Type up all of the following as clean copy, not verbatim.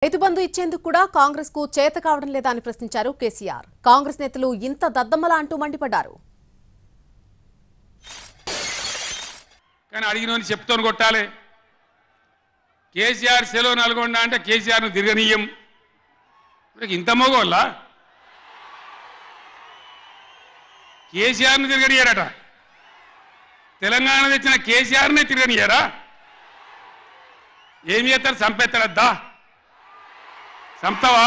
రైతు బంధు ఇచ్చేందుకు కూడా కాంగ్రెస్ కు చేత కావడం లేదా అని ప్రశ్నించారు కేసీఆర్. కాంగ్రెస్ నేతలు ఇంత దద్దమ్మలా అంటూ మండిపడ్డారు. కానీ అడిగినోని చెప్తోని కొట్టాలి. కేసీఆర్ సెలవు నల్గొండ అంటే కేసీఆర్ ను తిరగనీయం. ఇంత మగోళ్ళ కేసీఆర్ ను తిరగనియారట. తెలంగాణ తెచ్చిన కేసీఆర్ నే తిరగనియారా? ఏమి చేస్తారు? చంపేస్తాడద్దా? చంపుతావా?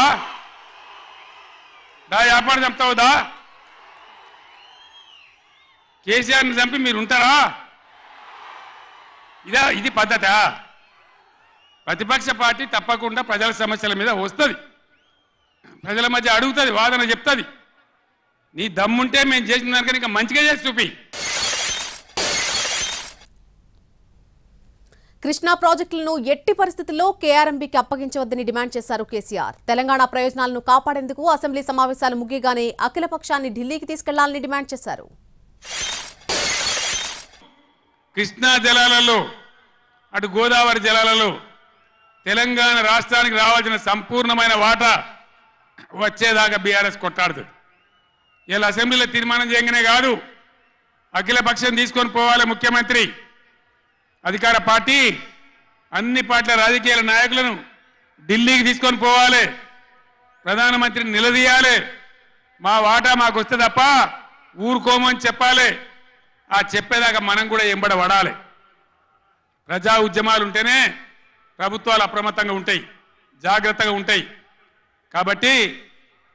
దా వ్యాపారం చంపుతావు దా? కేసీఆర్ని చంపి మీరు ఉంటారా? ఇది పద్ధత? ప్రతిపక్ష పార్టీ తప్పకుండా ప్రజల సమస్యల మీద వస్తుంది, ప్రజల మధ్య అడుగుతుంది, వాదన చెప్తుంది. నీ దమ్ముంటే మేము చేసిన దానికన్నా ఇంకా మంచిగా చేసి చూపి. కృష్ణా ప్రాజెక్టులను ఎట్టి పరిస్థితుల్లో కేఆర్ఎంబీకి అప్పగించవద్దని డిమాండ్ చేశారు కేసీఆర్. తెలంగాణ ప్రయోజనాలను కాపాడేందుకు అసెంబ్లీ సమావేశాలు ముగియగానే అఖిల పక్షాన్ని ఢిల్లీకి తీసుకెళ్లాలని డిమాండ్ చేశారు. కృష్ణా జలాలలో, అటు గోదావరి జలాలలో తెలంగాణ రాష్ట్రానికి రావాల్సిన సంపూర్ణమైన వాటా వచ్చేదాకా బీఆర్ఎస్ కొట్టాడుతుంది. ఇలా అసెంబ్లీలో తీర్మానం చేయగానే కాదు, అఖిల పక్షం తీసుకొని పోవాలి. ముఖ్యమంత్రి, అధికార పార్టీ, అన్ని పార్టీల రాజకీయ నాయకులను ఢిల్లీకి తీసుకొని పోవాలి. ప్రధానమంత్రిని నిలదీయాలి. మా వాటా మాకు వస్తే తప్ప ఊరుకోమని చెప్పాలి. ఆ చెప్పేదాకా మనం కూడా ఎంబడబడాలి. ప్రజా ఉద్యమాలు ఉంటేనే ప్రభుత్వాలు అప్రమత్తంగా ఉంటాయి, జాగ్రత్తగా ఉంటాయి. కాబట్టి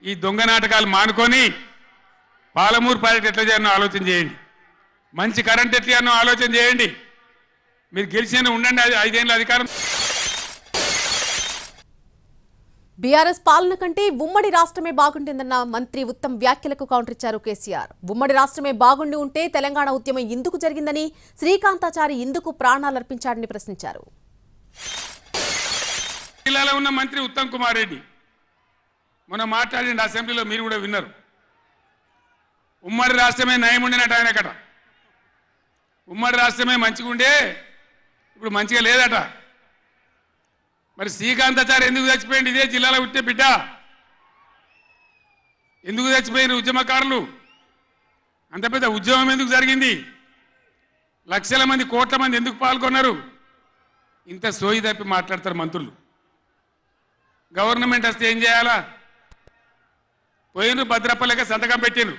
ఈ దొంగ నాటకాలు మానుకొని పాలమూరు ప్రాజెక్ట్ ఎట్లా చేయాలో ఆలోచన చేయండి. మంచి కరెంట్ ఎట్లా చేయాలో ఆలోచన చేయండి. మీరు గెలిచిన ఉండండి 5 ఏళ్ళ అధికారం. బీఆర్ఎస్ పాలన కంటే ఉమ్మడి రాష్ట్రమే బాగుంటుందన్న మంత్రి ఉత్తమ్ వ్యాఖ్యలకు కౌంటర్ ఇచ్చారు కేసీఆర్. ఉమ్మడి రాష్ట్రమే బాగుండి ఉంటే తెలంగాణ ఉద్యమం ఎందుకు జరిగిందని, శ్రీకాంతాచారి ఎందుకు ప్రాణాలర్పించాడని ప్రశ్నించారు. జిల్లాలో ఉన్న మంత్రి ఉత్తమ్ కుమార్ రెడ్డి మొన్న మాట్లాడింది అసెంబ్లీలో, మీరు కూడా విన్నారు. ఉమ్మడి రాష్ట్రమే నయం ఉండినట్టు ఆయనకట. ఉమ్మడి రాష్ట్రమే మంచిగా ఉండే ఇప్పుడు మంచిగా లేదట. మరి శ్రీకాంతాచారి ఎందుకు చచ్చిపోయింది? ఇదే జిల్లాలో పుట్టే బిడ్డ. ఎందుకు చచ్చిపోయిన ఉద్యమకారులు? అంత పెద్ద ఉద్యమం ఎందుకు జరిగింది? లక్షల మంది, కోట్ల మంది ఎందుకు పాల్గొన్నారు? ఇంత సోయి తప్పి మాట్లాడతారు మంత్రులు. గవర్నమెంట్ వస్తే ఏం చేయాలా? పోయిన భద్రప్పలేక సంతకం పెట్టిండ్రు.